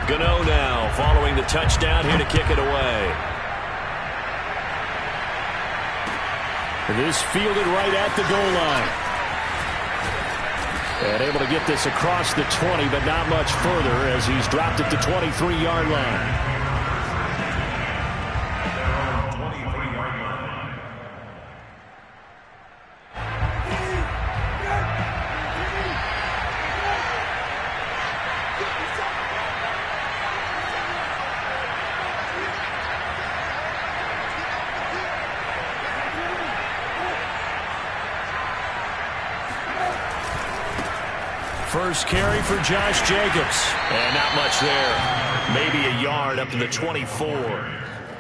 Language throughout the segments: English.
Gano now following the touchdown here to kick it away. This fielded right at the goal line. And able to get this across the 20, but not much further as he's dropped at the 23-yard line. First carry for Josh Jacobs. And not much there. Maybe a yard up to the 24.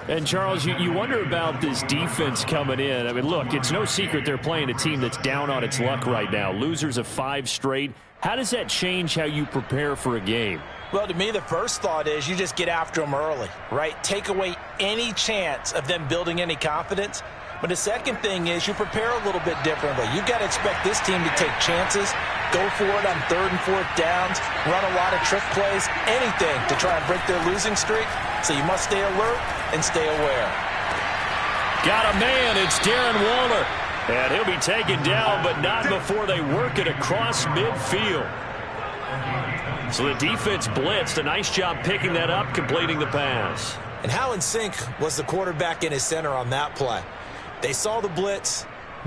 And, Charles, you wonder about this defense coming in. I mean, look, it's no secret they're playing a team that's down on its luck right now. Losers of 5 straight. How does that change how you prepare for a game? Well, to me, the first thought is you just get after them early, right? Take away any chance of them building any confidence. But the second thing is you prepare a little bit differently. You've got to expect this team to take chances, go for it on 3rd and 4th downs, run a lot of trick plays, anything to try and break their losing streak. So you must stay alert and stay aware. Got a man. It's Darren Waller. And he'll be taken down, but not before they work it across midfield. So the defense blitzed. A nice job picking that up, completing the pass. And how in sync was the quarterback and his center on that play? They saw the blitz,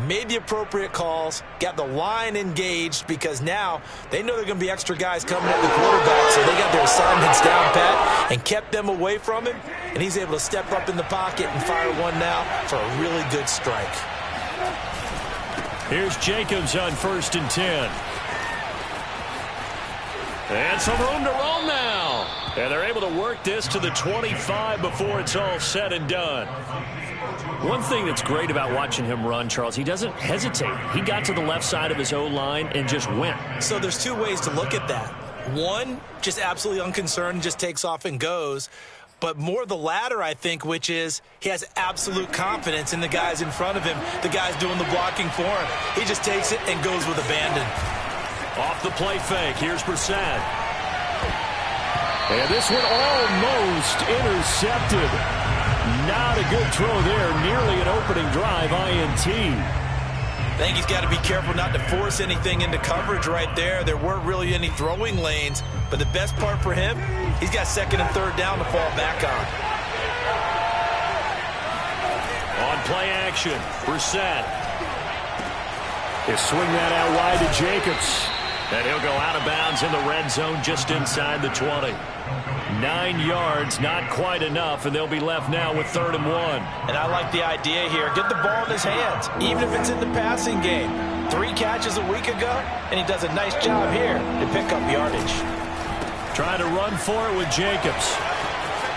made the appropriate calls, got the line engaged because now they know there are going to be extra guys coming at the quarterback, so they got their assignments down pat and kept them away from him, and he's able to step up in the pocket and fire one now for a really good strike. Here's Jacobs on 1st and 10. And some room to roam now. And they're able to work this to the 25 before it's all said and done. One thing that's great about watching him run, Charles, he doesn't hesitate. He got to the left side of his O-line and just went. So there's 2 ways to look at that. One, just absolutely unconcerned, just takes off and goes. But more the latter, I think, which is he has absolute confidence in the guys in front of him, the guys doing the blocking for him. He just takes it and goes with abandon. Off the play fake, here's Brissett. And this one almost intercepted. Not a good throw there. Nearly an opening drive, INT. I think he's got to be careful not to force anything into coverage right there. There weren't really any throwing lanes. But the best part for him, he's got 2nd and 3rd down to fall back on. On play action, Brissett. He'll swing that out wide to Jacobs. And he'll go out of bounds in the red zone just inside the 20. 9 yards, not quite enough, and they'll be left now with 3rd and 1. And I like the idea here. Get the ball in his hands, even if it's in the passing game. 3 catches a week ago, and he does a nice job here to pick up yardage. Trying to run for it with Jacobs.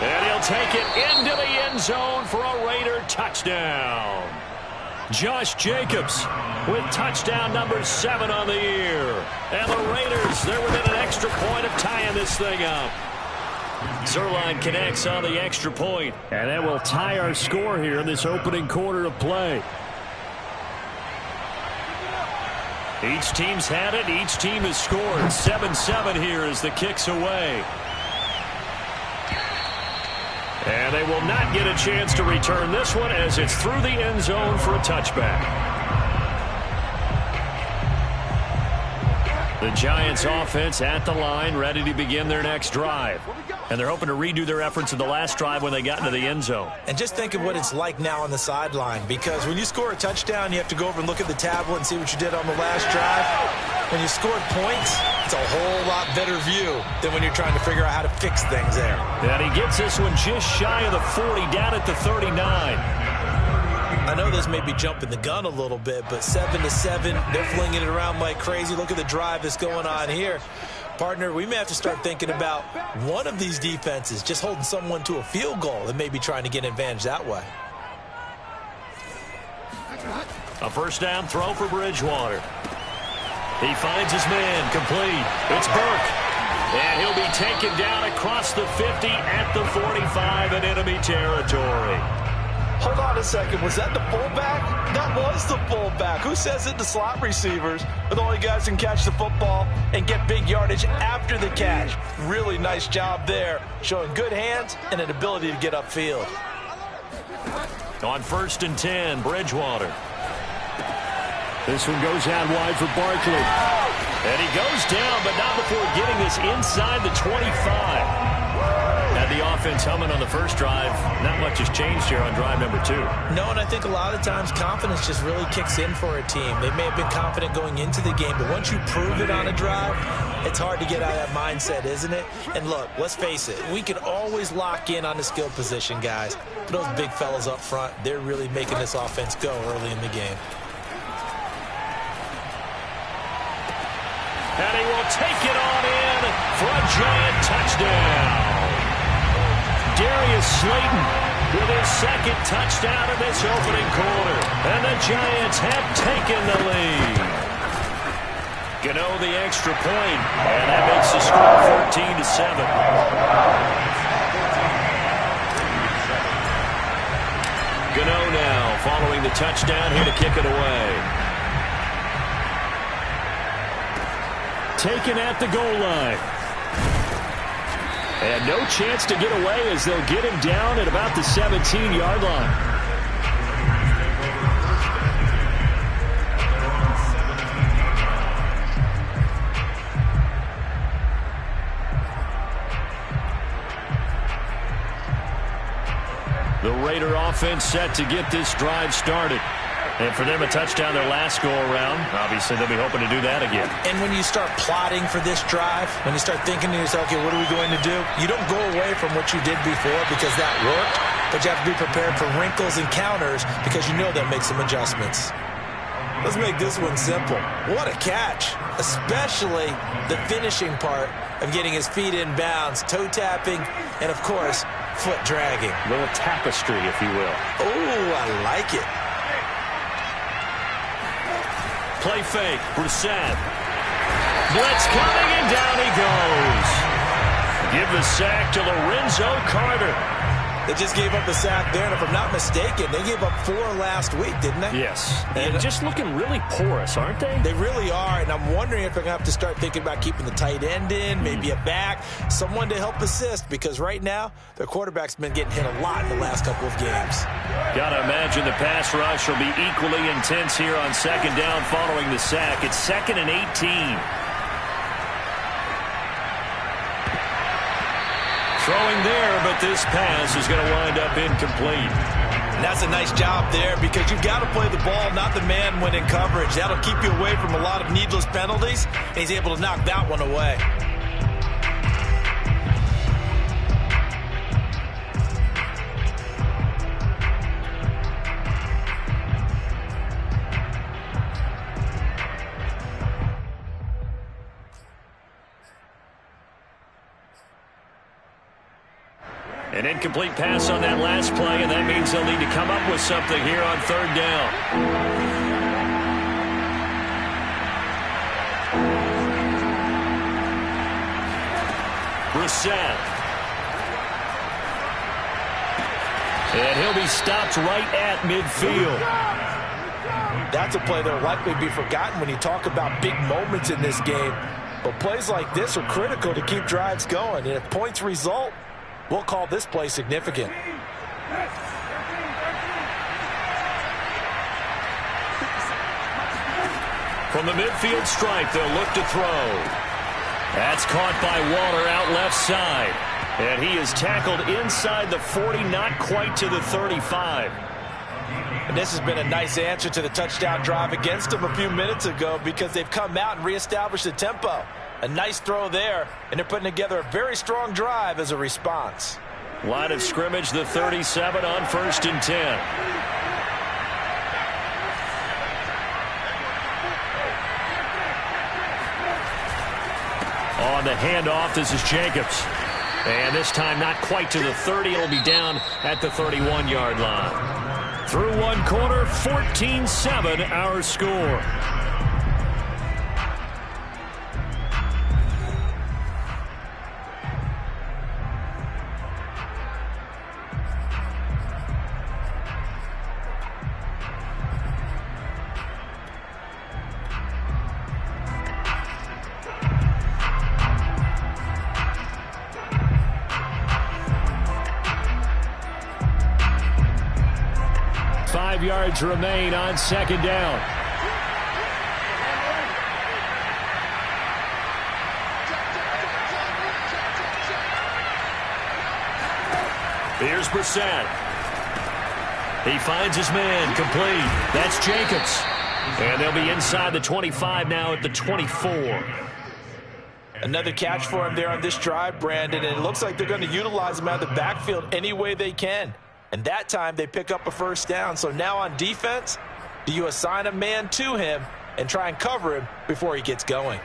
And he'll take it into the end zone for a Raider touchdown. Josh Jacobs with touchdown number 7 on the year. And the Raiders, they're within an extra point of tying this thing up. Zuerlein connects on the extra point. And that will tie our score here in this opening quarter of play. Each team's had it. Each team has scored. 7-7 here as the kick's away. And they will not get a chance to return this one as it's through the end zone for a touchback. The Giants offense at the line, ready to begin their next drive. And they're hoping to redo their efforts of the last drive when they got into the end zone. And just think of what it's like now on the sideline, because when you score a touchdown, you have to go over and look at the tablet and see what you did on the last drive. When you scored points, it's a whole lot better view than when you're trying to figure out how to fix things there. And he gets this one just shy of the 40, down at the 39. I know this may be jumping the gun a little bit, but 7-7, they're flinging it around like crazy. Look at the drive that's going on here. Partner, we may have to start thinking about one of these defenses just holding someone to a field goal and maybe trying to get an advantage that way. A first down throw for Bridgewater. He finds his man, complete. It's Burke. And he'll be taken down across the 50 at the 45 in enemy territory. Hold on a second. Was that the fullback? That was the fullback. Who says it? The slot receivers are the only guys who can catch the football and get big yardage after the catch. Really nice job there, showing good hands and an ability to get upfield. On 1st and 10, Bridgewater. This one goes out wide for Barkley. And he goes down, but not before getting this inside the 25. Had the offense humming on the first drive. Not much has changed here on drive number 2. No, and I think a lot of times confidence just really kicks in for a team. They may have been confident going into the game, but once you prove it on a drive, it's hard to get out of that mindset, isn't it? And look, let's face it, we can always lock in on the skill position, guys. But those big fellas up front, they're really making this offense go early in the game. And he will take it on in for a giant touchdown. Darius Slayton with his second touchdown in this opening quarter. And the Giants have taken the lead. Gano the extra point, and that makes the score 14-7. Gano now following the touchdown here to kick it away. Taken at the goal line. And no chance to get away as they'll get him down at about the 17-yard line. The Raider offense set to get this drive started. And for them, a touchdown their last go-around. Obviously, they'll be hoping to do that again. And when you start plotting for this drive, when you start thinking to yourself, okay, what are we going to do? You don't go away from what you did before because that worked, but you have to be prepared for wrinkles and counters because you know they'll make some adjustments. Let's make this one simple. What a catch, especially the finishing part of getting his feet in bounds, toe tapping, and, of course, foot dragging. A little tapestry, if you will. Oh, I like it. Play fake, Brissett. Blitz coming, and down he goes. Give the sack to Lorenzo Carter. They just gave up a sack there, and if I'm not mistaken, they gave up 4 last week, didn't they? Yes. And just looking really porous, aren't they? They really are, and I'm wondering if they're going to have to start thinking about keeping the tight end in, maybe a back, someone to help assist, because right now, their quarterback's been getting hit a lot in the last couple of games. Gotta imagine the pass rush will be equally intense here on 2nd down following the sack. It's 2nd and 18. Throwing there, but this pass is going to wind up incomplete. And that's a nice job there because you've got to play the ball, not the man when in coverage. That'll keep you away from a lot of needless penalties, and he's able to knock that one away. An incomplete pass on that last play, and that means they'll need to come up with something here on 3rd down. Brissett. And he'll be stopped right at midfield. That's a play that will likely be forgotten when you talk about big moments in this game. But plays like this are critical to keep drives going, and if points result, we'll call this play significant. From the midfield stripe, they'll look to throw. That's caught by Waller out left side. And he is tackled inside the 40, not quite to the 35. And this has been a nice answer to the touchdown drive against them a few minutes ago because they've come out and reestablished the tempo. A nice throw there, and they're putting together a very strong drive as a response. Line of scrimmage, the 37 on 1st and 10. On the handoff, this is Jacobs. And this time not quite to the 30. It'll be down at the 31-yard line. Through one quarter, 14-7 our score. 5 yards remain on second down. Here's Brissett. He finds his man, complete. That's Jacobs. And they'll be inside the 25 now at the 24. Another catch for him there on this drive, Brandon, and it looks like they're going to utilize him out of the backfield any way they can. And that time they pick up a first down. So now on defense, do you assign a man to him and try and cover him before he gets going?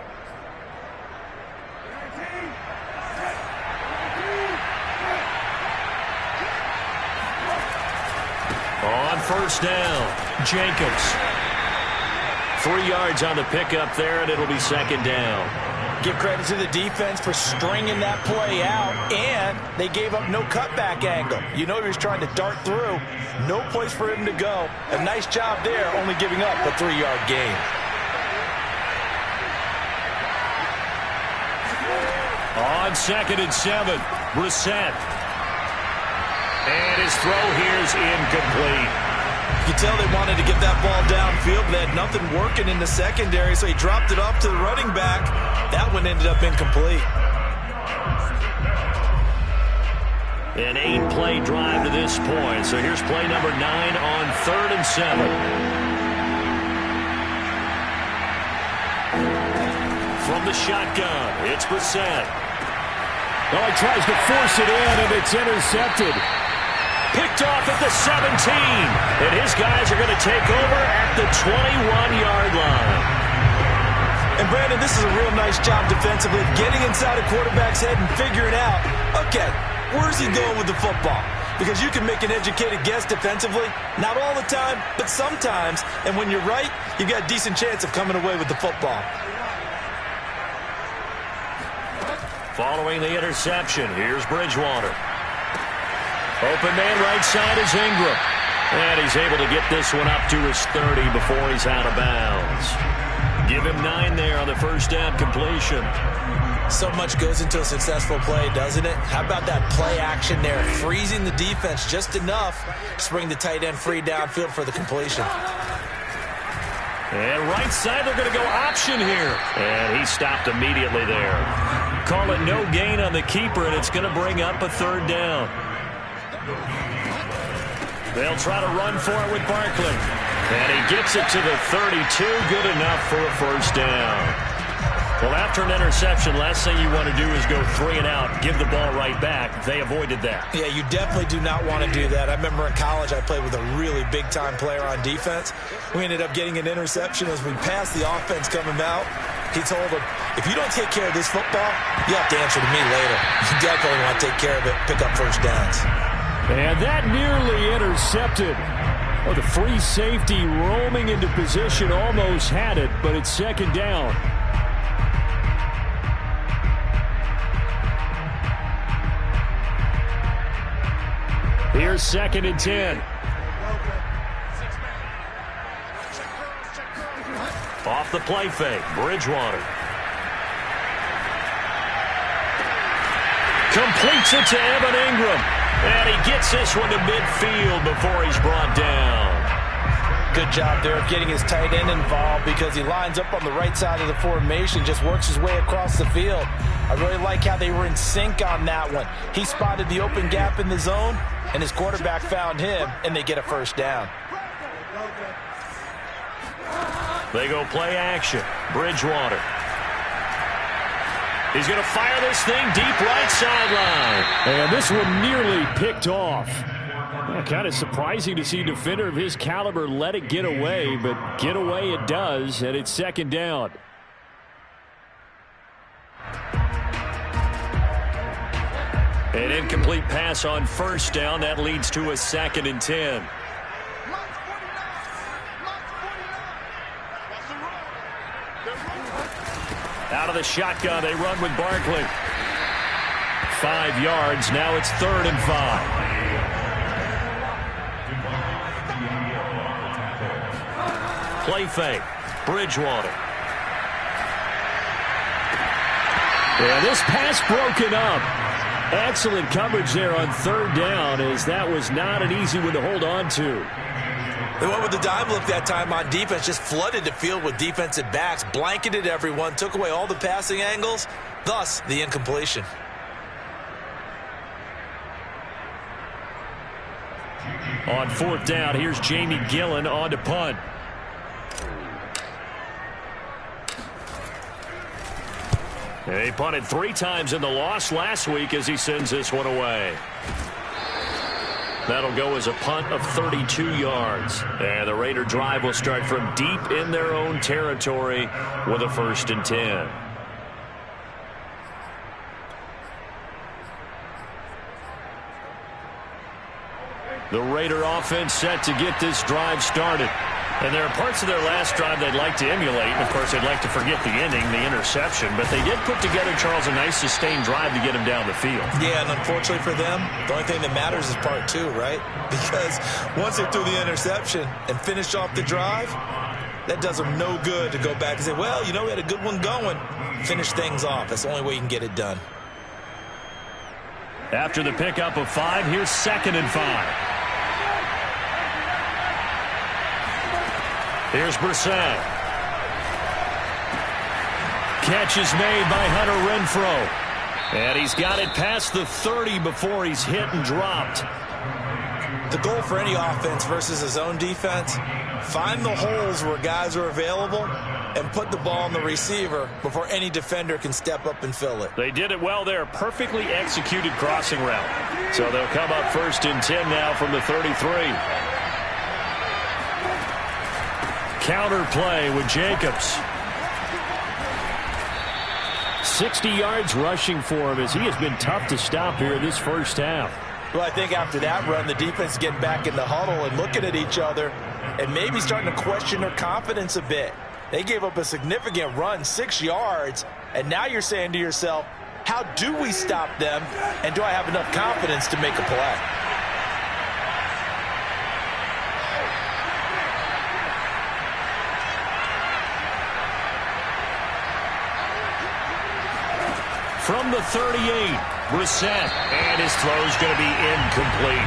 On first down, Jacobs. 3 yards on the pickup there, and it'll be second down. Give credit to the defense for stringing that play out, and they gave up no cutback angle. You know he was trying to dart through. No place for him to go. A nice job there, only giving up a 3-yard gain. On 2nd and 7, Brissett. And his throw here is incomplete. You can tell they wanted to get that ball downfield, but they had nothing working in the secondary, so he dropped it off to the running back. That one ended up incomplete. An 8-play drive to this point. So here's play number 9 on 3rd and 7. From the shotgun, it's Brissett. Oh, he tries to force it in, and it's intercepted. Picked off at the 17. And his guys are going to take over at the 21-yard line. And, Brandon, this is a real nice job defensively, getting inside a quarterback's head and figuring out, okay, where's he going with the football? Because you can make an educated guess defensively, not all the time, but sometimes. And when you're right, you've got a decent chance of coming away with the football. Following the interception, here's Bridgewater. Open man right side is Ingram. And he's able to get this one up to his 30 before he's out of bounds. Give him 9 there on the first down completion. So much goes into a successful play, doesn't it? How about that play action there? Freezing the defense just enough to bring the tight end free downfield for the completion. And right side, they're going to go option here. And he stopped immediately there. Call it no gain on the keeper, and it's going to bring up a 3rd down. They'll try to run for it with Barkley. And he gets it to the 32. Good enough for a first down. Well, after an interception, last thing you want to do is go 3 and out, give the ball right back. They avoided that. Yeah, you definitely do not want to do that. I remember in college I played with a really big-time player on defense. We ended up getting an interception as we passed the offense coming out. He told him, if you don't take care of this football, you have to answer to me later. You definitely want to take care of it, pick up first downs. And that nearly intercepted. Oh, the free safety roaming into position almost had it, but it's second down. Here's 2nd and 10. Off the play fake, Bridgewater. Completes it to Evan Ingram. And he gets this one to midfield before he's brought down. Good job there of getting his tight end involved because he lines up on the right side of the formation, just works his way across the field. I really like how they were in sync on that one. He spotted the open gap in the zone, and his quarterback found him, and they get a first down. They go play action. Bridgewater. He's going to fire this thing deep right sideline. And this one nearly picked off. Kind of surprising to see a defender of his caliber let it get away, but get away it does, and it's second down. An incomplete pass on first down. That leads to a 2nd and 10. Out of the shotgun, they run with Barkley. 5 yards. Now it's 3rd and 5. Play fake. Bridgewater. Yeah, this pass broken up. Excellent coverage there on 3rd down, as that was not an easy one to hold on to. They went with the dime look that time on defense, just flooded the field with defensive backs, blanketed everyone, took away all the passing angles, thus the incompletion. On fourth down, here's Jamie Gillen on to punt. He punted 3 times in the loss last week as he sends this one away. That'll go as a punt of 32 yards. And the Raider drive will start from deep in their own territory with a 1st and 10. The Raider offense set to get this drive started. And there are parts of their last drive they'd like to emulate. And of course, they'd like to forget the ending, the interception. But they did put together, Charles, a nice sustained drive to get him down the field. Yeah, and unfortunately for them, the only thing that matters is part 2, right? Because once they threw the interception and finished off the drive, that does them no good to go back and say, well, you know, we had a good one going. Finish things off. That's the only way you can get it done. After the pickup of 5, here's 2nd and 5. Here's Brissett. Catch is made by Hunter Renfrow. And he's got it past the 30 before he's hit and dropped. The goal for any offense versus his own defense, find the holes where guys are available and put the ball on the receiver before any defender can step up and fill it. They did it well there. Perfectly executed crossing route. So they'll come up 1st and 10 now from the 33. Counter play with Jacobs. 60 yards rushing for him as he has been tough to stop here in this first half. Well, I think after that run, the defense is getting back in the huddle and looking at each other and maybe starting to question their confidence a bit. They gave up a significant run, 6 yards, and now you're saying to yourself, how do we stop them, and do I have enough confidence to make a play? From the 38, Brissett, and his throw is going to be incomplete.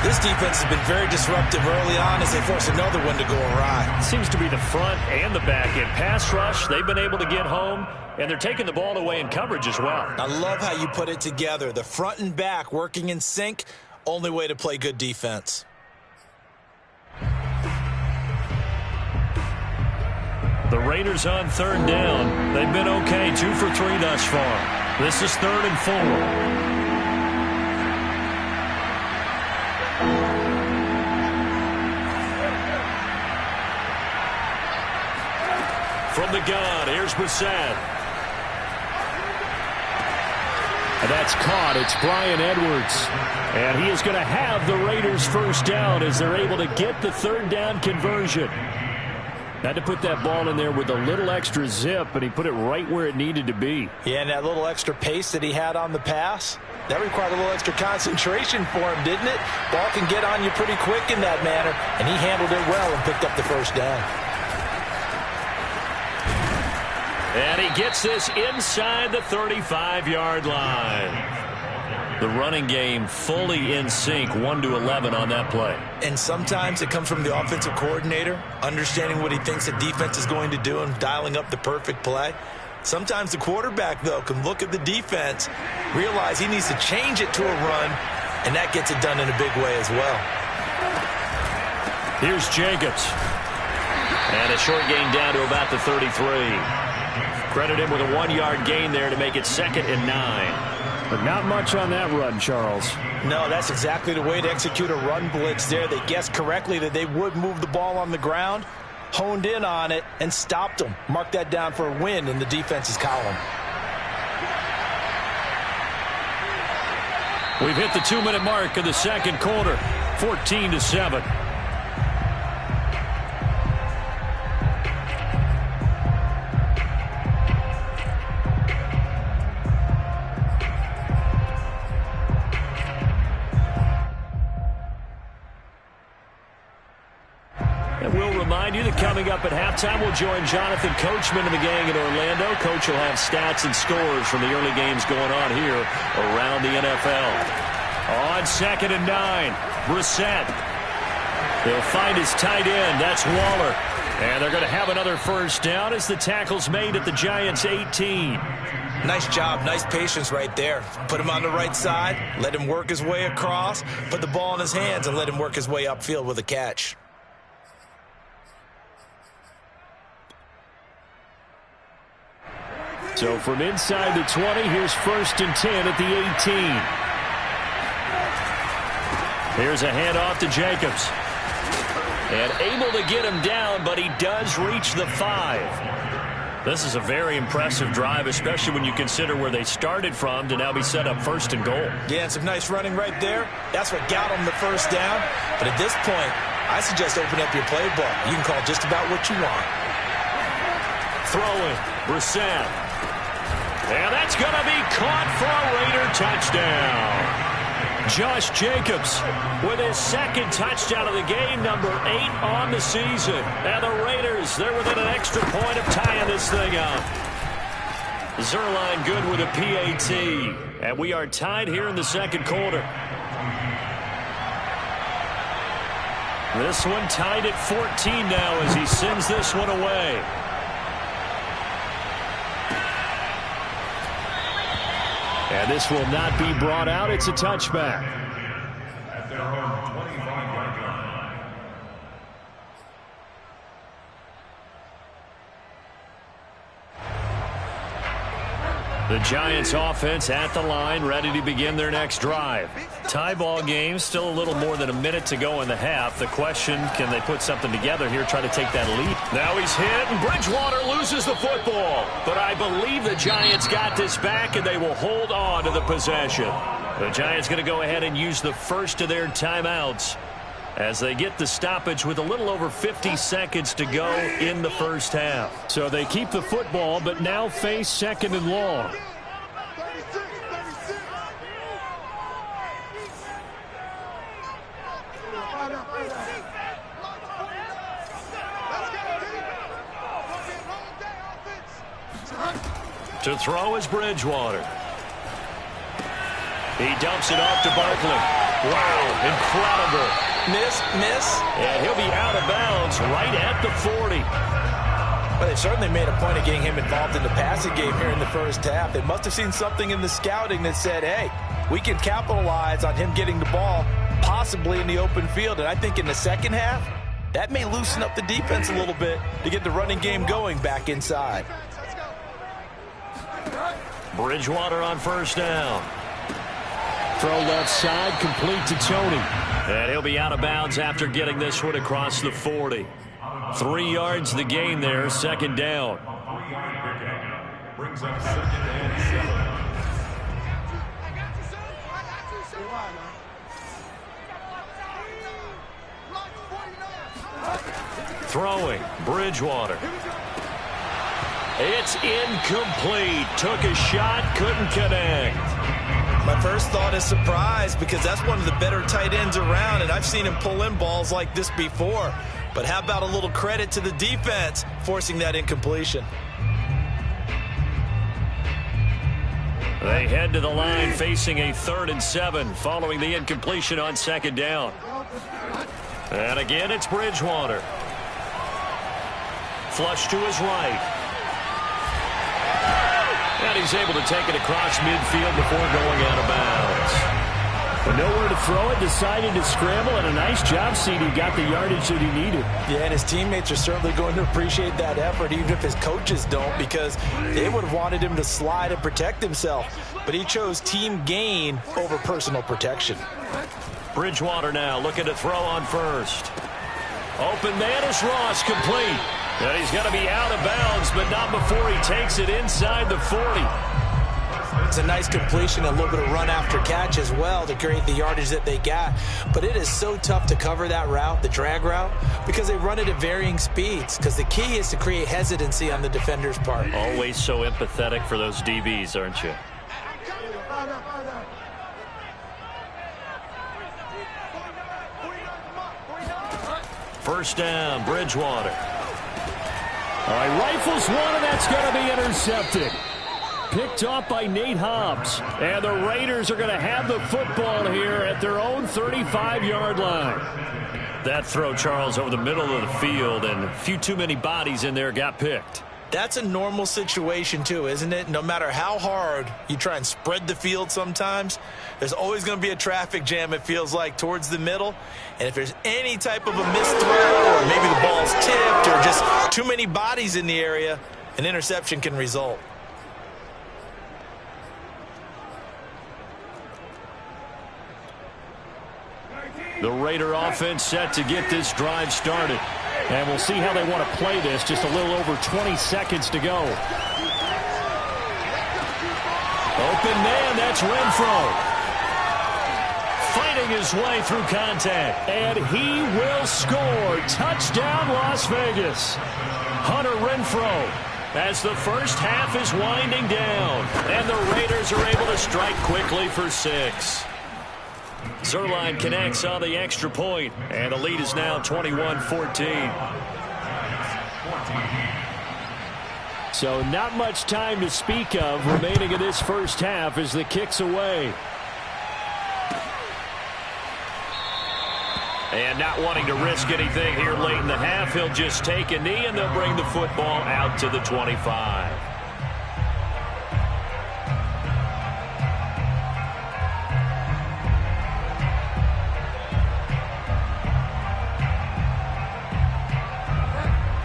This defense has been very disruptive early on as they force another one to go awry. Seems to be the front and the back end. Pass rush, they've been able to get home, and they're taking the ball away in coverage as well. I love how you put it together. The front and back working in sync, only way to play good defense. The Raiders on 3rd down. They've been okay, 2 for 3 thus far. This is 3rd and 4. From the gun, here's Brissett. And that's caught. It's Bryan Edwards. And he is going to have the Raiders 1st down as they're able to get the 3rd down conversion. Had to put that ball in there with a little extra zip, and he put it right where it needed to be. Yeah, and that little extra pace that he had on the pass, that required a little extra concentration for him, didn't it? Ball can get on you pretty quick in that manner, and he handled it well and picked up the 1st down. And he gets this inside the 35-yard line. The running game fully in sync, 1-11 on that play. And sometimes it comes from the offensive coordinator, understanding what he thinks the defense is going to do and dialing up the perfect play. Sometimes the quarterback, though, can look at the defense, realize he needs to change it to a run, and that gets it done in a big way as well. Here's Jacobs. And a short gain down to about the 33. Credit him with a 1-yard gain there to make it 2nd and 9. But not much on that run, Charles. No, that's exactly the way to execute a run blitz there. They guessed correctly that they would move the ball on the ground, honed in on it, and stopped them. Mark that down for a win in the defense's column. We've hit the 2-minute mark of the 2nd quarter, 14-7. You that coming up at halftime, we'll join Jonathan Coachman and the gang in Orlando. Coach will have stats and scores from the early games going on here around the NFL. On 2nd and 9, Brissett. They'll find his tight end. That's Waller. And they're going to have another first down as the tackle's made at the Giants' 18. Nice job. Nice patience right there. Put him on the right side. Let him work his way across. Put the ball in his hands and let him work his way upfield with a catch. So from inside the 20, here's 1st and 10 at the 18. Here's a handoff to Jacobs. And able to get him down, but he does reach the 5. This is a very impressive drive, especially when you consider where they started from to now be set up 1st and goal. Yeah, and some nice running right there. That's what got him the first down. But at this point, I suggest open up your playbook. You can call just about what you want. Throwing, Brissett. And that's going to be caught for a Raider touchdown. Josh Jacobs with his 2nd touchdown of the game, number 8 on the season. And the Raiders, they're within an extra point of tying this thing up. Zuerlein good with a PAT. And we are tied here in the 2nd quarter. This one tied at 14 now as he sends this one away. And this will not be brought out. It's a touchback. At their own 25-yard line. The Giants offense at the line, ready to begin their next drive. Tie ball game, still a little more than a minute to go in the half. The question, can they put something together here, try to take that lead? Now he's hit, and Bridgewater loses the football. But I believe the Giants got this back, and they will hold on to the possession. The Giants going to go ahead and use the first of their timeouts as they get the stoppage with a little over 50 seconds to go in the first half. So they keep the football, but now face 2nd and long. To throw is Bridgewater. He dumps it off to Barkley. Wow, incredible. Miss. And he'll be out of bounds right at the 40. But they certainly made a point of getting him involved in the passing game here in the first half. They must have seen something in the scouting that said, hey, we can capitalize on him getting the ball possibly in the open field. And I think in the second half, that may loosen up the defense a little bit to get the running game going back inside. Bridgewater on first down. Throw left side, complete to Tony. And he'll be out of bounds after getting this one across the 40. 3 yards the gain there, 2nd down. Brings up 2nd and 7. Throwing, Bridgewater. It's incomplete. Took a shot, couldn't connect. My first thought is surprise because that's one of the better tight ends around, and I've seen him pull in balls like this before. But how about a little credit to the defense forcing that incompletion? They head to the line facing a 3rd and 7 following the incompletion on 2nd down. And again, it's Bridgewater. Flush to his right. And he's able to take it across midfield before going out of bounds. But nowhere to throw it, decided to scramble, and a nice job, CD. Got the yardage that he needed. Yeah, and his teammates are certainly going to appreciate that effort, even if his coaches don't, because they would have wanted him to slide and protect himself. But he chose team gain over personal protection. Bridgewater now looking to throw on first. Open man is Ross, complete. And he's going to be out of bounds, but not before he takes it inside the 40. It's a nice completion, a little bit of run after catch as well to create the yardage that they got. But it is so tough to cover that route, the drag route, because they run it at varying speeds. Because the key is to create hesitancy on the defender's part. Always so empathetic for those DBs, aren't you? First down, Bridgewater. All right, rifles one, and that's going to be intercepted. Picked off by Nate Hobbs. And the Raiders are going to have the football here at their own 35-yard line. That throw, Charles, over the middle of the field, and a few too many bodies in there got picked. That's a normal situation, too, isn't it? No matter how hard you try and spread the field sometimes, there's always going to be a traffic jam, it feels like, towards the middle. And if there's any type of a missed throw, or maybe the ball's tipped, or just too many bodies in the area, an interception can result. The Raider offense set to get this drive started. And we'll see how they want to play this. Just a little over 20 seconds to go. Open man, that's Renfrow. Fighting his way through contact. And he will score. Touchdown, Las Vegas. Hunter Renfrow, as the first half is winding down. And the Raiders are able to strike quickly for 6. Zuerlein connects on the extra point, and the lead is now 21-14. So not much time to speak of remaining in this first half as the kick's away. And not wanting to risk anything here late in the half, he'll just take a knee, and they'll bring the football out to the 25.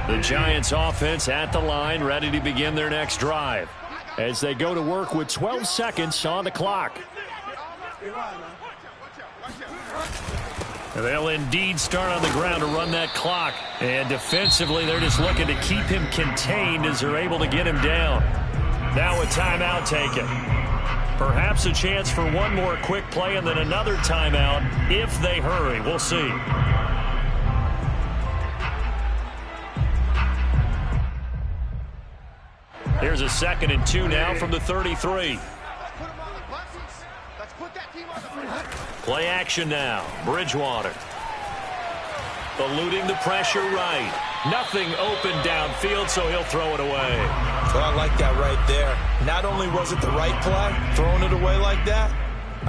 The Giants offense at the line, ready to begin their next drive as they go to work with 12 seconds on the clock. They'll indeed start on the ground to run that clock. And defensively, they're just looking to keep him contained as they're able to get him down. Now a timeout taken. Perhaps a chance for one more quick play and then another timeout if they hurry. We'll see. Here's a 2nd and 2 now from the 33. Play action now. Bridgewater. Eluding the pressure right. Nothing open downfield, so he'll throw it away. So I like that right there. Not only was it the right play, throwing it away like that,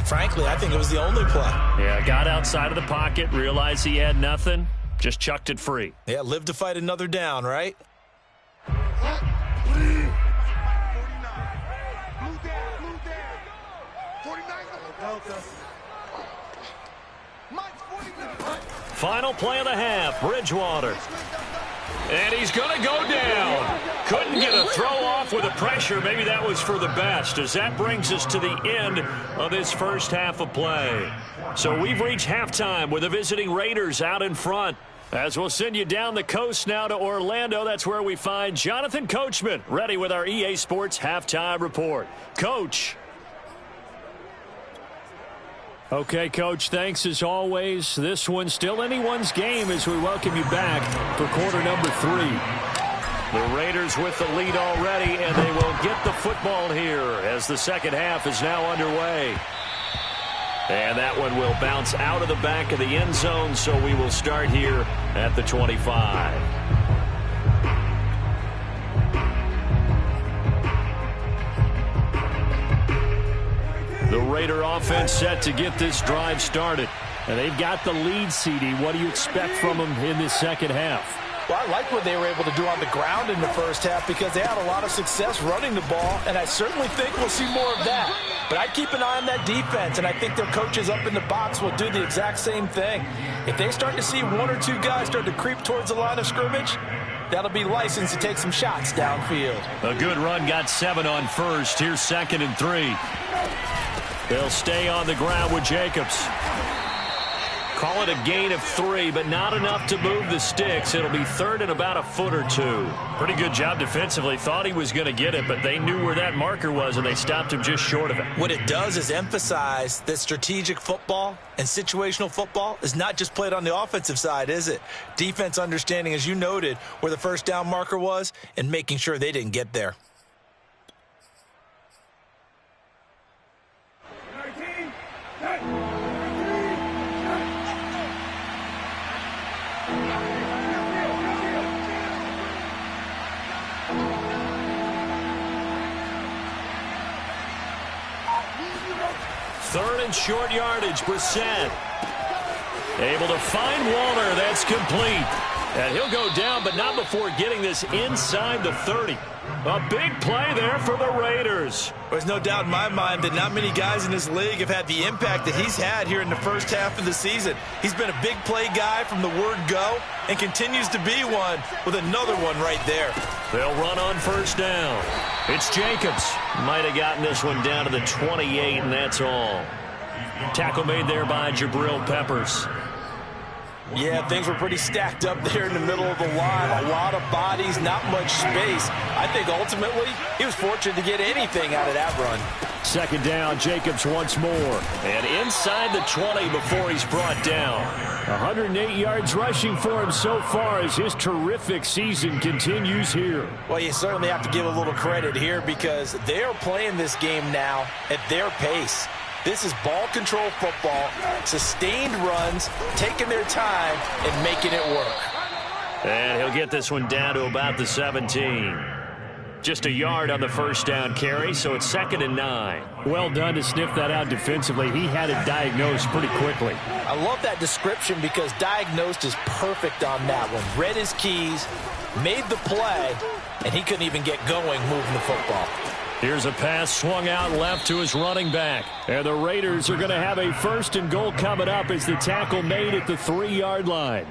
frankly, I think it was the only play. Yeah, got outside of the pocket, realized he had nothing, just chucked it free. Yeah, live to fight another down, right? Final play of the half, Bridgewater. And he's going to go down. Couldn't get a throw off with the pressure. Maybe that was for the best, as that brings us to the end of this first half of play. So we've reached halftime with the visiting Raiders out in front. As we'll send you down the coast now to Orlando, that's where we find Jonathan Coachman, ready with our EA Sports Halftime Report. Coach. Okay, Coach, thanks as always. This one's still anyone's game as we welcome you back for quarter number 3. The Raiders with the lead already, and they will get the football here as the second half is now underway. And that one will bounce out of the back of the end zone, so we will start here at the 25. The Raider offense set to get this drive started. And they've got the lead, CD. What do you expect from them in this second half? Well, I like what they were able to do on the ground in the first half because they had a lot of success running the ball, and I certainly think we'll see more of that. But I keep an eye on that defense, and I think their coaches up in the box will do the exact same thing. If they start to see one or two guys start to creep towards the line of scrimmage, that'll be licensed to take some shots downfield. A good run, got 7 on first. Here's 2nd and 3. They'll stay on the ground with Jacobs. Call it a gain of 3, but not enough to move the sticks. It'll be 3rd and about a foot or 2. Pretty good job defensively. Thought he was going to get it, but they knew where that marker was, and they stopped him just short of it. What it does is emphasize that strategic football and situational football is not just played on the offensive side, is it? Defense understanding, as you noted, where the first down marker was and making sure they didn't get there. Third and short yardage, Brissett. Able to find Waller. That's complete. And he'll go down, but not before getting this inside the 30. A big play there for the Raiders. There's no doubt in my mind that not many guys in this league have had the impact that he's had here in the first half of the season. He's been a big play guy from the word go and continues to be one with another one right there. They'll run on first down. It's Jacobs. Might have gotten this one down to the 28, and that's all. Tackle made there by Jabril Peppers. Yeah, things were pretty stacked up there in the middle of the line. A lot of bodies, not much space. I think ultimately he was fortunate to get anything out of that run. Second down, Jacobs once more. And inside the 20 before he's brought down. 108 yards rushing for him so far as his terrific season continues here. Well, you certainly have to give a little credit here because they are playing this game now at their pace. This is ball control football, sustained runs, taking their time and making it work. And he'll get this one down to about the 17. Just a yard on the first down carry, so it's 2nd and 9. Well done to sniff that out defensively. He had it diagnosed pretty quickly. I love that description because diagnosed is perfect on that one. Read his keys, made the play, and he couldn't even get going moving the football. Here's a pass swung out left to his running back. And the Raiders are going to have a 1st and goal coming up as the tackle made at the 3-yard line.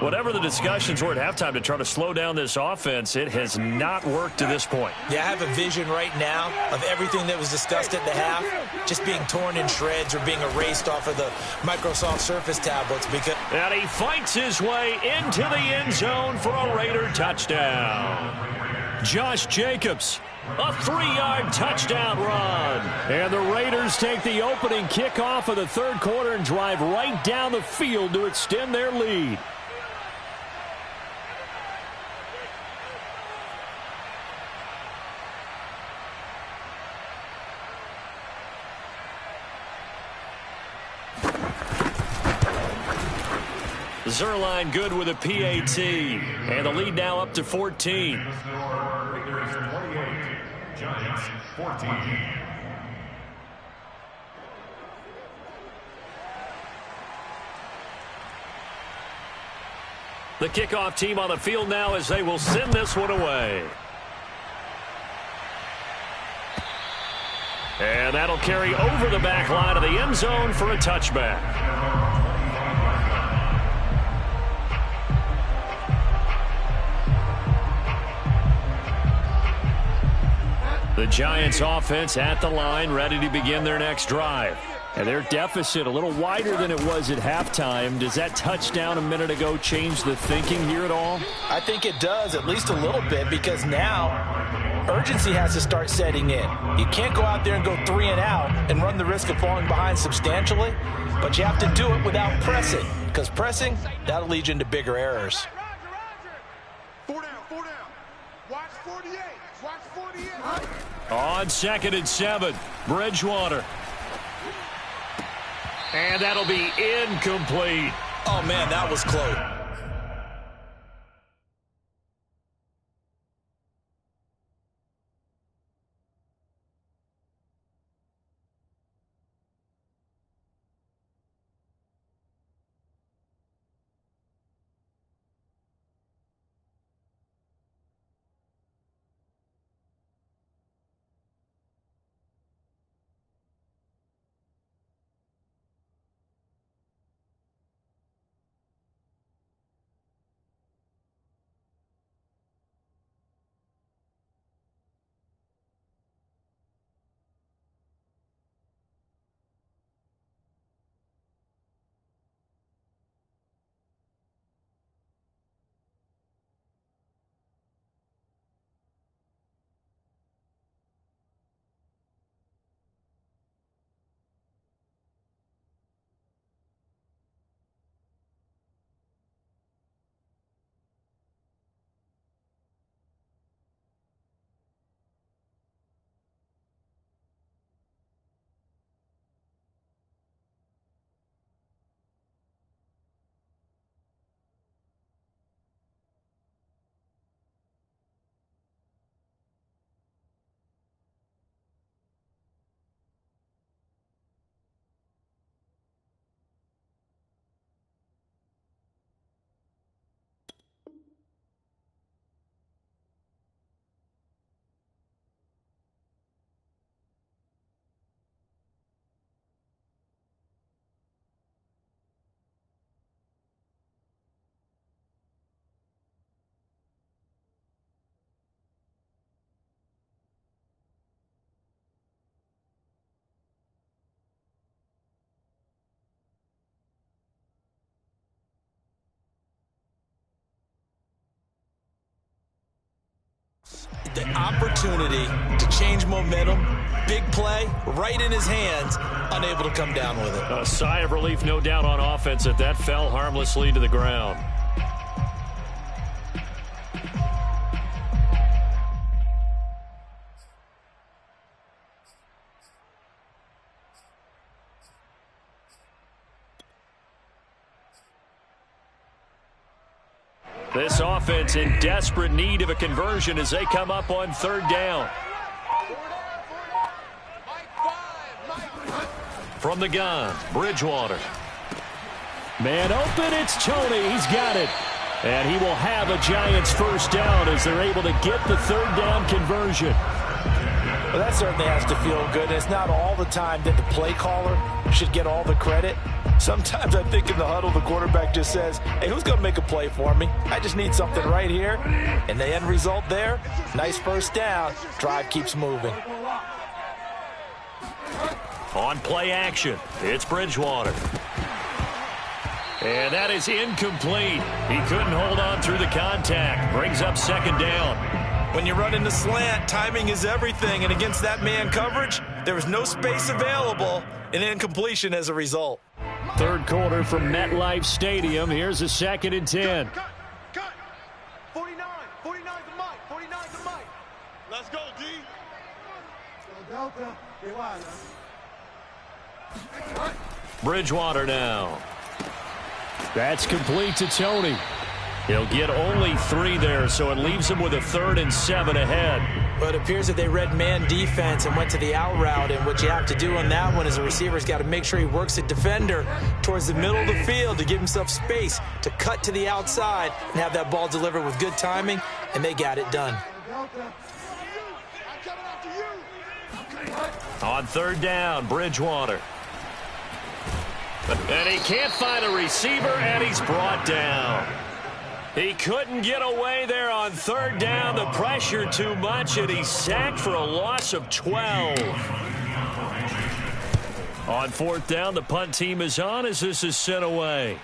Whatever the discussions were at halftime to try to slow down this offense, it has not worked to this point. Yeah, I have a vision right now of everything that was discussed at the half just being torn in shreds or being erased off of the Microsoft Surface tablets. And he fights his way into the end zone for a Raider touchdown. Josh Jacobs. A 3-yard touchdown run. And the Raiders take the opening kickoff of the third quarter and drive right down the field to extend their lead. Zuerlein good with a PAT. And the lead now up to 14. Raiders 28, Giants 14. The kickoff team on the field now as they will send this one away. And that'll carry over the back line of the end zone for a touchback. The Giants offense at the line, ready to begin their next drive. And their deficit a little wider than it was at halftime. Does that touchdown a minute ago change the thinking here at all? I think it does, at least a little bit, because now urgency has to start setting in. You can't go out there and go 3 and out and run the risk of falling behind substantially, but you have to do it without pressing, because pressing, that'll lead you into bigger errors. Four down. Watch 48. Watch 48. On 2nd and 7, Bridgewater. And that'll be incomplete. Oh, man, that was close. opportunity to change momentum. Big play, right in his hands, unable to come down with it. A sigh of relief, no doubt, on offense that fell harmlessly to the ground. This offense in desperate need of a conversion as they come up on third down. From the gun, Bridgewater. Man open, it's Tony. He's got it. And he will have a Giants first down as they're able to get the third down conversion. Well, that certainly has to feel good. It's not all the time that the play caller should get all the credit. Sometimes I think in the huddle, the quarterback just says, hey, who's going to make a play for me? I just need something right here. And the end result there, nice first down. Drive keeps moving. On play action, it's Bridgewater. And that is incomplete. He couldn't hold on through the contact. Brings up second down. When you run in the slant, timing is everything. And against that man coverage, there was no space available. An incompletion as a result. Third quarter from MetLife Stadium. Here's a 2nd and 10. Cut. 49. 49's the mic. 49's the mic. Let's go, D. Delta. Bridgewater now. That's complete to Tony. He'll get only 3 there, so it leaves him with a 3rd and 7 ahead. But it appears that they read man defense and went to the out route, and what you have to do on that one is a receiver's got to make sure he works a defender towards the middle of the field to give himself space to cut to the outside and have that ball delivered with good timing, and they got it done. On third down, Bridgewater. And he can't find a receiver, and he's brought down. He couldn't get away there on third down. The pressure too much, and he's sacked for a loss of 12. On fourth down, the punt team is on as this is sent away.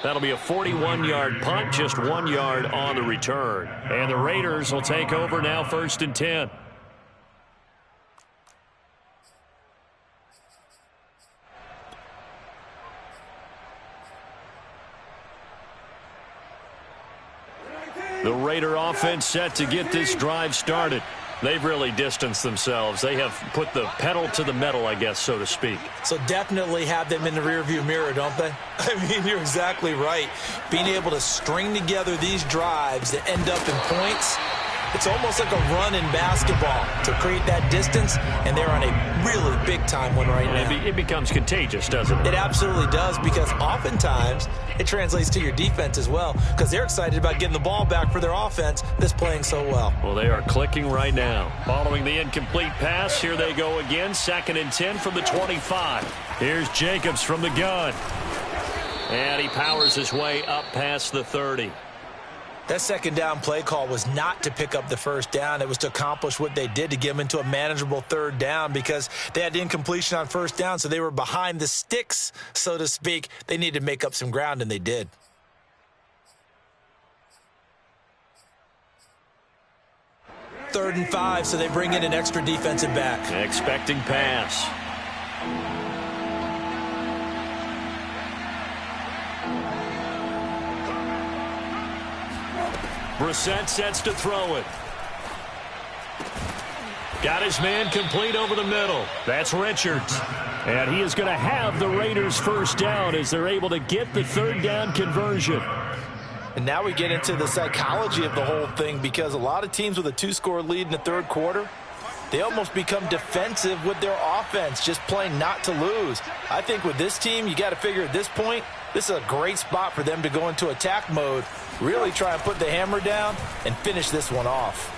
That'll be a 41-yard punt, just 1 yard on the return. And the Raiders will take over now, 1st and 10. The Raider offense set to get this drive started. They've really distanced themselves. They have put the pedal to the metal, I guess, so to speak. So definitely have them in the rearview mirror, don't they? I mean, you're exactly right. Being able to string together these drives that end up in points, it's almost like a run in basketball to create that distance, and they're on a really big-time one right now. It becomes contagious, doesn't it? It absolutely does, because oftentimes it translates to your defense as well, because they're excited about getting the ball back for their offense that's playing so well. Well, they are clicking right now. Following the incomplete pass, here they go again. 2nd and 10 from the 25. Here's Jacobs from the gun. And he powers his way up past the 30. That second down play call was not to pick up the first down. It was to accomplish what they did, to get them into a manageable third down, because they had incompletion on first down, so they were behind the sticks, so to speak. They needed to make up some ground, and they did. Third and 5, so they bring in an extra defensive back. Expecting pass. Brissett sets to throw it. Got his man complete over the middle. That's Richards. And he is going to have the Raiders first down as they're able to get the third down conversion. And now we get into the psychology of the whole thing, because a lot of teams with a 2-score lead in the third quarter, they almost become defensive with their offense, just playing not to lose. I think with this team, you got to figure at this point, this is a great spot for them to go into attack mode, really try and put the hammer down and finish this one off.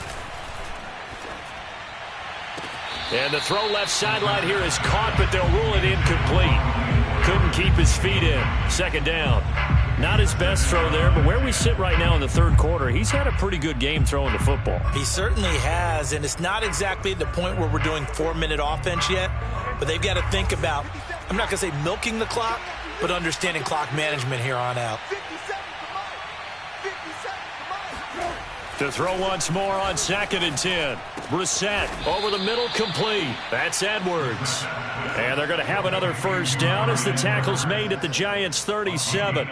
And the throw left sideline here is caught, but they'll rule it incomplete. Couldn't keep his feet in. Second down. Not his best throw there, but where we sit right now in the third quarter, he's had a pretty good game throwing the football. He certainly has, and it's not exactly at the point where we're doing 4-minute offense yet, but they've got to think about, I'm not going to say milking the clock, but understanding clock management here on out. To throw once more on 2nd and 10. Brissett over the middle, complete. That's Edwards. And they're going to have another first down as the tackle's made at the Giants' 37.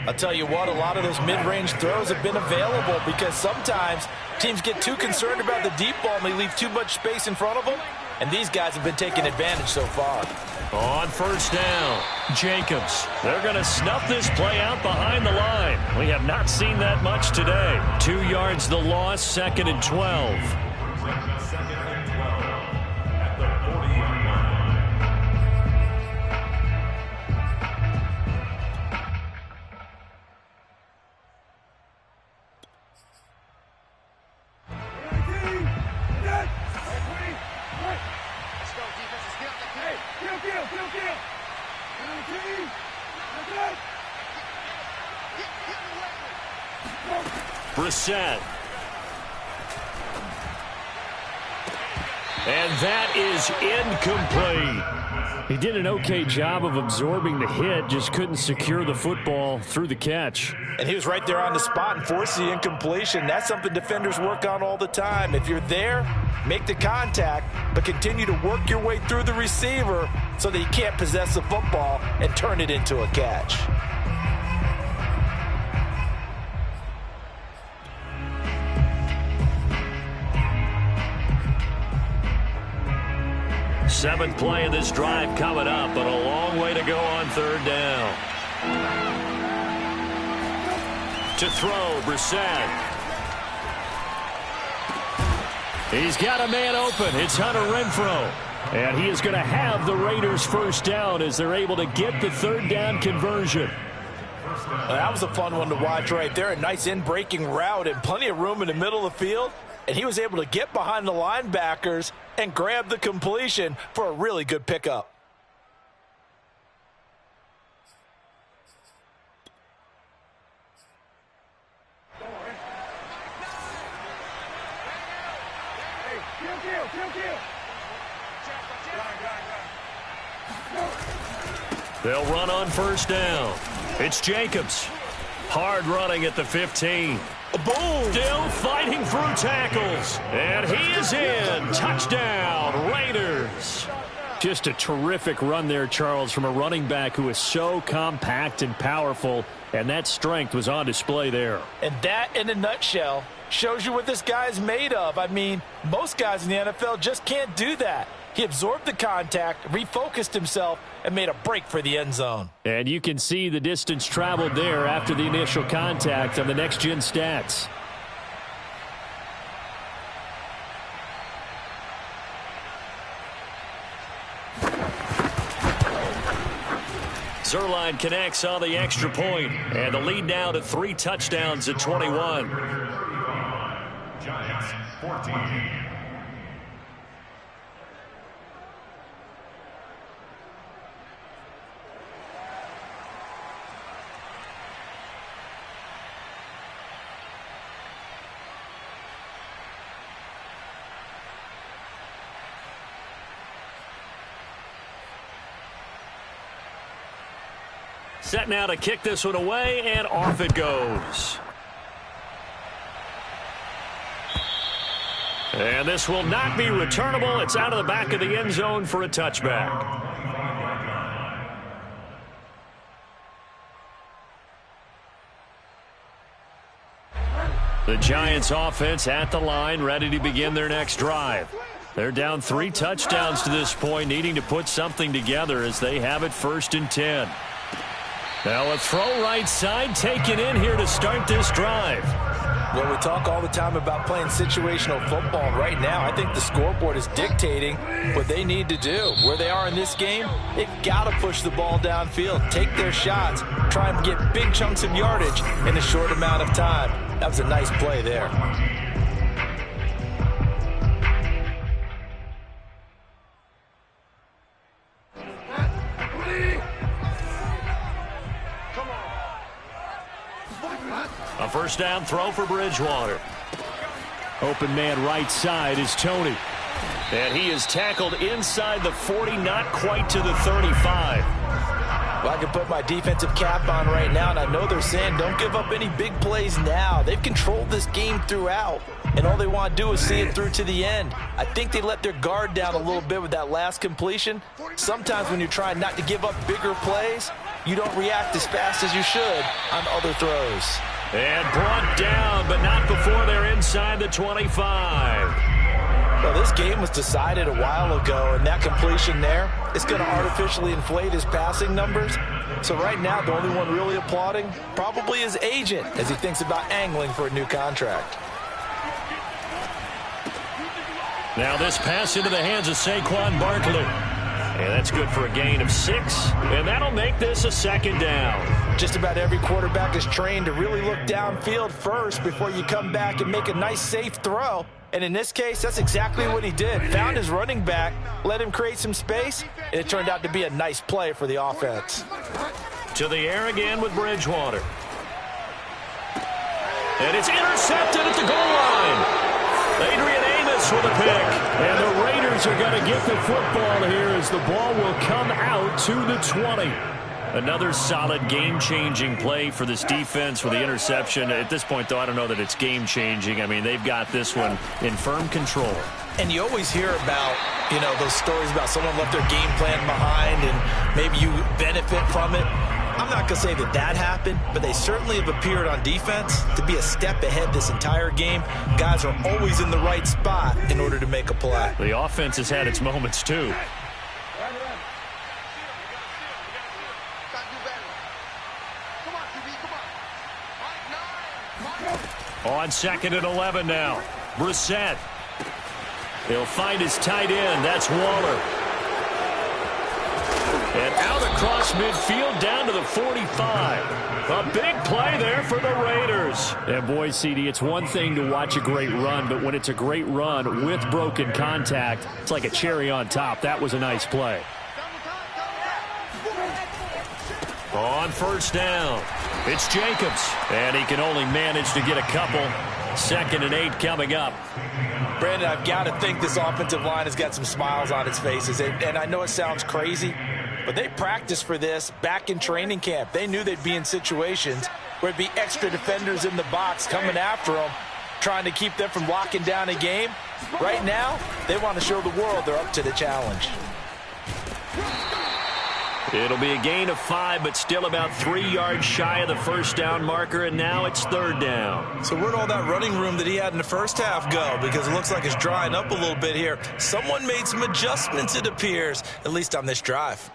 I'll tell you what, a lot of those mid-range throws have been available because sometimes teams get too concerned about the deep ball and they leave too much space in front of them, and these guys have been taking advantage so far. On first down, Jacobs. They're going to snuff this play out behind the line. We have not seen that much today. 2 yards the loss, 2nd and 12. Brissett. And that is incomplete. He did an okay job of absorbing the hit, just couldn't secure the football through the catch. And he was right there on the spot and forced the incompletion. That's something defenders work on all the time. If you're there, make the contact, but continue to work your way through the receiver so that you can't possess the football and turn it into a catch. Seventh play of this drive coming up, but a long way to go on 3rd down. To throw, Brissett. He's got a man open. It's Hunter Renfrow. And he is going to have the Raiders first down as they're able to get the 3rd down conversion. Well, that was a fun one to watch right there. A nice in-breaking route and plenty of room in the middle of the field. And he was able to get behind the linebackers and grab the completion for a really good pickup. They'll run on first down. It's Jacobs. Hard running at the 15. Boom! Still fighting through tackles. And he is in. Touchdown, Raiders. Just a terrific run there, Charles, from a running back who is so compact and powerful, and that strength was on display there. And that, in a nutshell, shows you what this guy is made of. I mean, most guys in the NFL just can't do that. He absorbed the contact, refocused himself, and made a break for the end zone. And you can see the distance traveled there after the initial contact on the next-gen stats. Zuerlein connects on the extra point, and the lead now to 3 touchdowns at 21. Giants 14. Set now to kick this one away, and off it goes. And this will not be returnable. It's out of the back of the end zone for a touchback. The Giants offense at the line, ready to begin their next drive. They're down 3 touchdowns to this point, needing to put something together as they have it 1st and 10. Now a throw right side taken in here to start this drive. Well, we talk all the time about playing situational football. Right now, I think the scoreboard is dictating what they need to do. Where they are in this game, they've got to push the ball downfield, take their shots, try and get big chunks of yardage in a short amount of time. That was a nice play there. A first down throw for Bridgewater. Open man right side is Tony. And he is tackled inside the 40, not quite to the 35. Well, I can put my defensive cap on right now, and I know they're saying don't give up any big plays now. They've controlled this game throughout, and all they want to do is see it through to the end. I think they let their guard down a little bit with that last completion. Sometimes when you're trying not to give up bigger plays, you don't react as fast as you should on other throws. And brought down, but not before they're inside the 25. Well, this game was decided a while ago, and that completion there is going to artificially inflate his passing numbers. So right now, the only one really applauding probably his agent as he thinks about angling for a new contract. Now this pass into the hands of Saquon Barkley. And that's good for a gain of 6, and that'll make this a 2nd down. Just about every quarterback is trained to really look downfield first before you come back and make a nice, safe throw. And in this case, that's exactly what he did. Found his running back, let him create some space, and it turned out to be a nice play for the offense. To the air again with Bridgewater. And it's intercepted at the goal line. Adrian Amos with a pick. And the Raiders are going to get the football here as the ball will come out to the 20. Another solid game-changing play for this defense with the interception. At this point, though, I don't know that it's game-changing. I mean, they've got this one in firm control. And you always hear about, those stories about someone left their game plan behind and maybe you benefit from it. I'm not going to say that happened, but they certainly have appeared on defense to be a step ahead this entire game. Guys are always in the right spot in order to make a play. The offense has had its moments, too. On 2nd and 11 now. Brissett. He'll find his tight end. That's Waller. And out across midfield down to the 45. A big play there for the Raiders. And boy, CD, it's one thing to watch a great run, but when it's a great run with broken contact, it's like a cherry on top. That was a nice play. On 1st down, it's Jacobs. And he can only manage to get a couple. 2nd and 8 coming up. Brandon, I've got to think this offensive line has got some smiles on its faces. And I know it sounds crazy, but they practiced for this back in training camp. They knew they'd be in situations where it'd be extra defenders in the box coming after them, trying to keep them from locking down a game. Right now, they want to show the world they're up to the challenge. It'll be a gain of 5, but still about 3 yards shy of the 1st down marker, and now it's 3rd down. So where'd all that running room that he had in the first half go? Because it looks like it's drying up a little bit here. Someone made some adjustments, it appears, at least on this drive.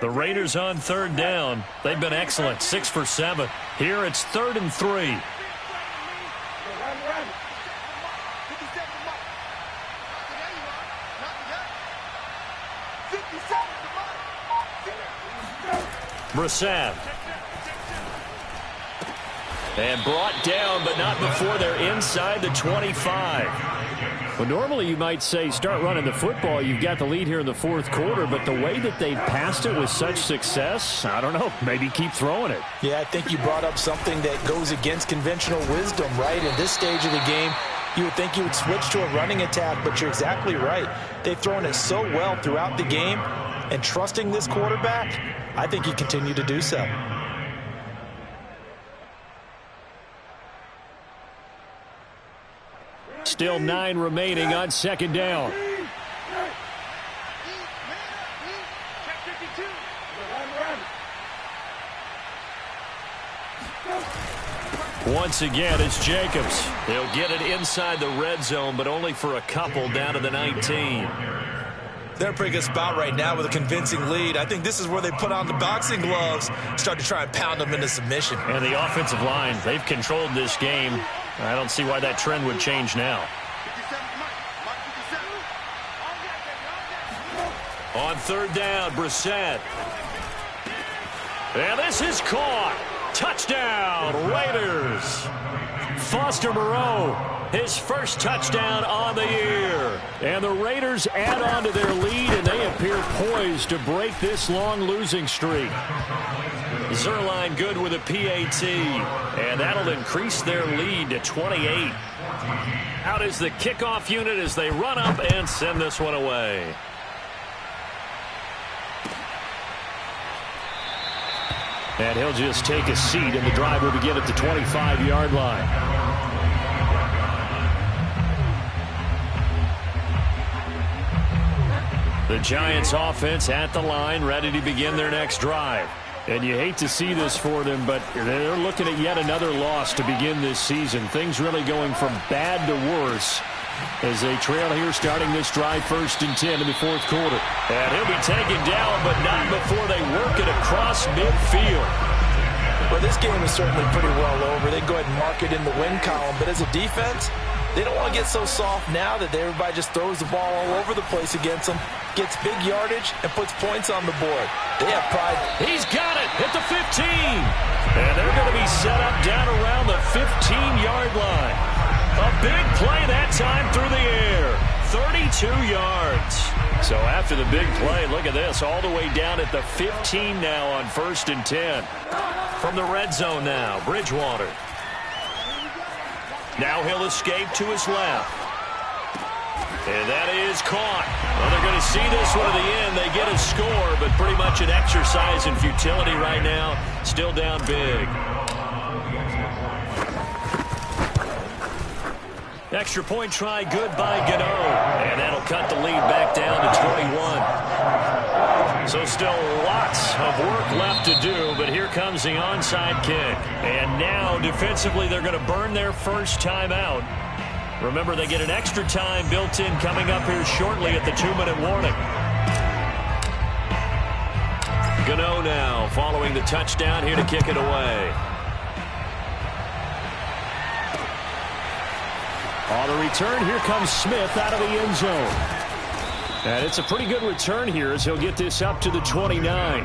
The Raiders on 3rd down. They've been excellent, 6 for 7. Here it's 3rd and 3. Brissett. And brought down, but not before they're inside the 25. Well, normally you might say start running the football. You've got the lead here in the 4th quarter, but the way that they passed it with such success, I don't know, maybe keep throwing it. Yeah, I think you brought up something that goes against conventional wisdom, right? In this stage of the game, you would think you would switch to a running attack, but you're exactly right. They've thrown it so well throughout the game, and trusting this quarterback, I think he continued to do so. Still 9 remaining on 2nd down. Once again, it's Jacobs. He'll get it inside the red zone, but only for a couple down to the 19. They're in a pretty good spot right now with a convincing lead. I think this is where they put on the boxing gloves, start to try and pound them into submission. And the offensive line, they've controlled this game. I don't see why that trend would change now. On 3rd down, Brissett. And this is caught. Touchdown, Raiders. Foster Moreau, his first touchdown on the year. And the Raiders add on to their lead, and they appear poised to break this long losing streak. Zuerlein good with a PAT, and that'll increase their lead to 28. Out is the kickoff unit as they run up and send this one away. And he'll just take a seat, and the drive will begin at the 25-yard line. The Giants offense at the line, ready to begin their next drive. And you hate to see this for them, but they're looking at yet another loss to begin this season. Things really going from bad to worse as they trail here starting this drive 1st and 10 in the 4th quarter. And he'll be taken down, but not before they work it across midfield. Well, this game is certainly pretty well over. They go ahead and mark it in the win column, but as a defense, they don't want to get so soft now that everybody just throws the ball all over the place against them, gets big yardage, and puts points on the board. They have pride. He's got it at the 15. And they're going to be set up down around the 15-yard line. A big play that time through the air. 32 yards. So after the big play, look at this, all the way down at the 15 now on 1st and 10. From the red zone now, Bridgewater. Now he'll escape to his left. And that is caught. Well, they're going to see this one to the end. They get a score, but pretty much an exercise in futility right now. Still down big. Extra point try good by Gano. And that'll cut the lead back down to 21. So still lots of work left to do, but here comes the onside kick. And now defensively they're going to burn their first timeout. Remember, they get an extra time built in coming up here shortly at the 2-minute warning. Gano now following the touchdown here to kick it away. On the return, here comes Smith out of the end zone. And it's a pretty good return here as he'll get this up to the 29.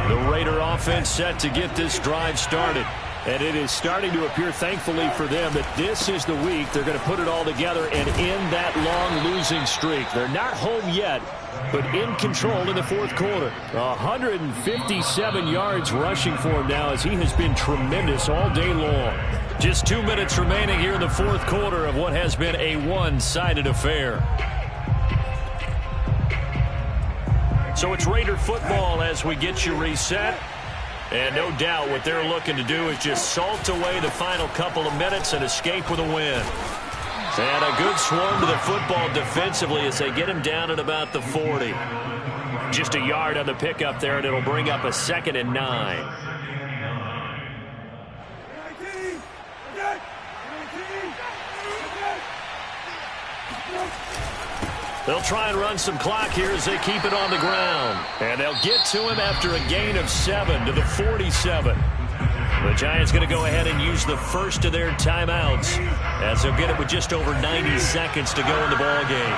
The Raider offense set to get this drive started. And it is starting to appear, thankfully for them, that this is the week they're going to put it all together and end that long losing streak. They're not home yet, but in control in the 4th quarter. 157 yards rushing for him now as he has been tremendous all day long. Just 2 minutes remaining here in the 4th quarter of what has been a one-sided affair. So it's Raider football as we get you reset. And no doubt what they're looking to do is just salt away the final couple of minutes and escape with a win. And a good swarm to the football defensively as they get him down at about the 40. Just a yard on the pickup there, and it'll bring up a 2nd and 9. They'll try and run some clock here as they keep it on the ground. And they'll get to him after a gain of 7 to the 47. The Giants going to go ahead and use the first of their timeouts as they'll get it with just over 90 seconds to go in the ball game.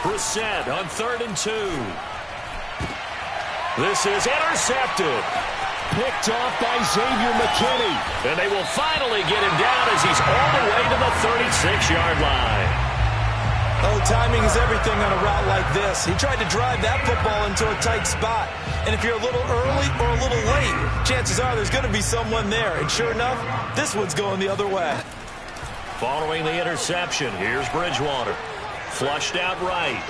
Brissett on 3rd and 2. This is intercepted. Picked off by Xavier McKinney. And they will finally get him down as he's all the way to the 36-yard line. Oh, timing is everything on a route like this. He tried to drive that football into a tight spot. And if you're a little early or a little late, chances are there's going to be someone there. And sure enough, this one's going the other way. Following the interception, here's Bridgewater. Flushed out right.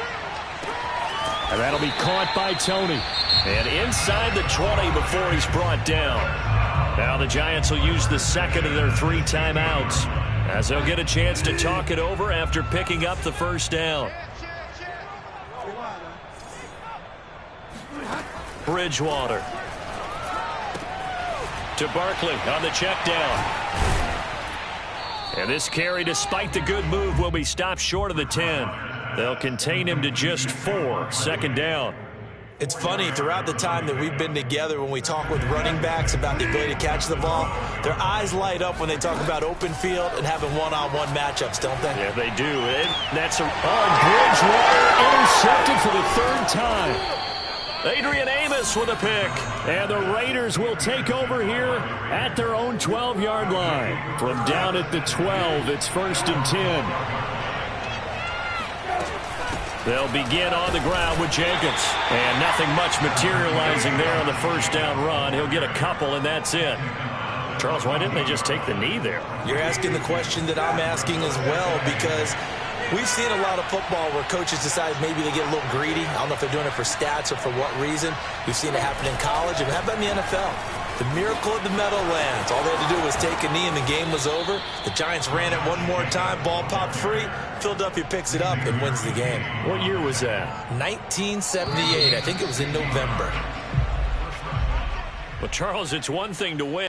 And that'll be caught by Tony. And inside the 20 before he's brought down. Now the Giants will use the 2nd of their 3 timeouts as they'll get a chance to talk it over after picking up the first down. Bridgewater to Barkley on the check down. And this carry, despite the good move, will be stopped short of the 10. They'll contain him to just 4. 2nd down. It's funny, throughout the time that we've been together, when we talk with running backs about the ability to catch the ball, their eyes light up when they talk about open field and having one-on-one matchups, don't they? Yeah, they do. And that's Bridgewater intercepted for the third time. Adrian Amos with a pick. And the Raiders will take over here at their own 12-yard line. From down at the 12, it's 1st and 10. They'll begin on the ground with Jacobs. And nothing much materializing there on the first down run. He'll get a couple, and that's it. Charles, why didn't they just take the knee there? You're asking the question that I'm asking as well, because we've seen a lot of football where coaches decide maybe they get a little greedy. I don't know if they're doing it for stats or for what reason. We've seen it happen in college. And how about in the NFL? The miracle of the Meadowlands. All they had to do was take a knee and the game was over. The Giants ran it one more time. Ball popped free. Philadelphia picks it up and wins the game. What year was that? 1978. I think it was in November. Well, Charles, it's one thing to win.